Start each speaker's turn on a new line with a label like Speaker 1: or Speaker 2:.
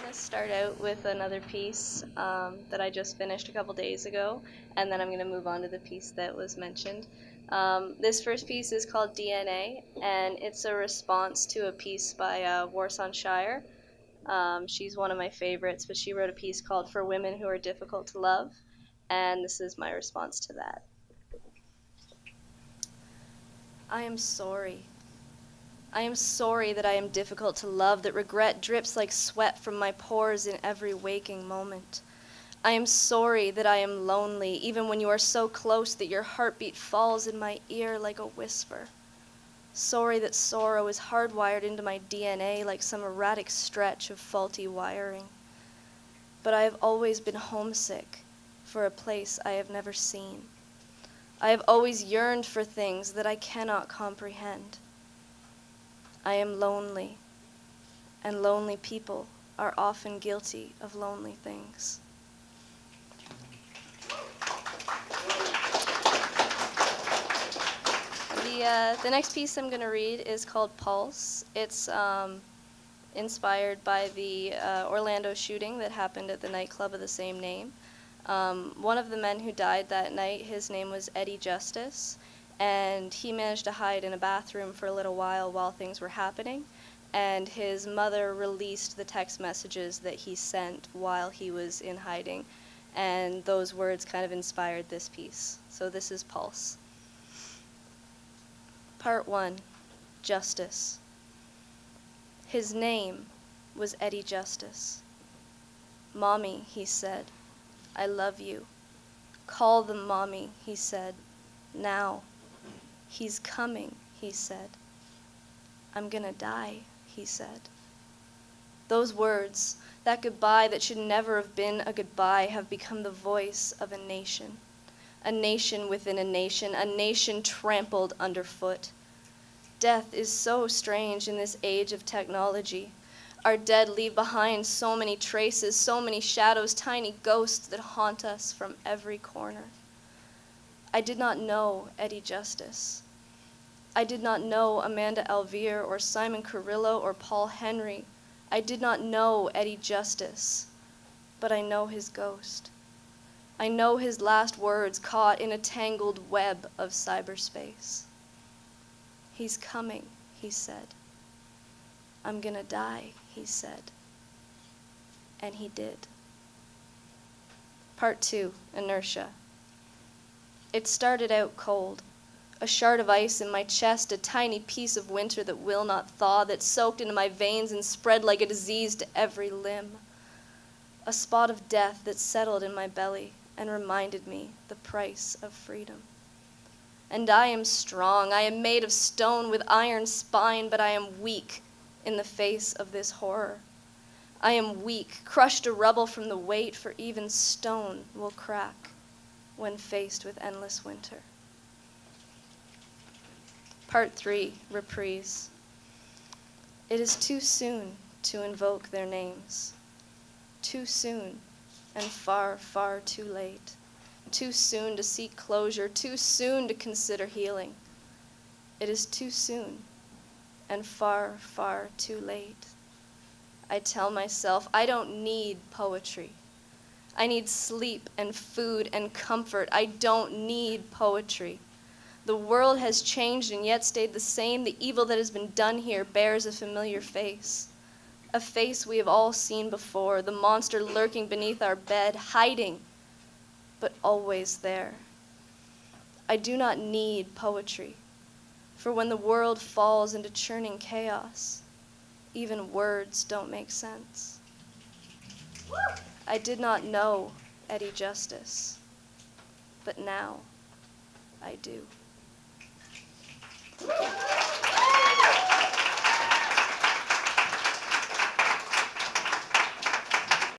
Speaker 1: going to start out with another piece that I just finished a couple days ago, and then I'm going to move on to the piece that was mentioned. This first piece is called DNA, and it's a response to a piece by Warsan Shire. She's one of my favorites, but she wrote a piece called For Women Who Are Difficult to Love, and this is my response to that. I am sorry. I am sorry that I am difficult to love, that regret drips like sweat from my pores in every waking moment. I am sorry that I am lonely, even when you are so close that your heartbeat falls in my ear like a whisper. Sorry that sorrow is hardwired into my DNA like some erratic stretch of faulty wiring. But I have always been homesick for a place I have never seen. I have always yearned for things that I cannot comprehend. I am lonely, and lonely people are often guilty of lonely things. The next piece I'm going to read is called Pulse. It's inspired by the Orlando shooting that happened at the nightclub of the same name. One of the men who died that night, his name was Eddie Justice, and he managed to hide in a bathroom for a little while things were happening, and his mother released the text messages that he sent while he was in hiding, and those words kind of inspired this piece. So this is Pulse. Part 1, Justice. His name was Eddie Justice. Mommy, he said, I love you. Call them Mommy, he said, now. He's coming, he said. I'm gonna die, he said. Those words, that goodbye that should never have been a goodbye, have become the voice of a nation within a nation trampled underfoot. Death is so strange in this age of technology. Our dead leave behind so many traces, so many shadows, tiny ghosts that haunt us from every corner. I did not know Eddie Justice. I did not know Amanda Alvear or Simon Carrillo or Paul Henry. I did not know Eddie Justice, but I know his ghost. I know his last words caught in a tangled web of cyberspace. He's coming, he said. I'm gonna die, he said. And he did. Part 2, Inertia. It started out cold. A shard of ice in my chest, a tiny piece of winter that will not thaw, that soaked into my veins and spread like a disease to every limb. A spot of death that settled in my belly and reminded me the price of freedom. And I am strong. I am made of stone with iron spine, but I am weak in the face of this horror. I am weak, crushed to rubble from the weight, for even stone will crack when faced with endless winter. Part 3, Reprise. It is too soon to invoke their names. Too soon and far, far too late. Too soon to seek closure, too soon to consider healing. It is too soon and far, far too late. I tell myself I don't need poetry. I need sleep and food and comfort. I don't need poetry. The world has changed and yet stayed the same. The evil that has been done here bears a familiar face. A face we have all seen before, the monster lurking beneath our bed, hiding, but always there. I do not need poetry, for when the world falls into churning chaos, even words don't make sense. I did not know Eddie Justice, but now I do.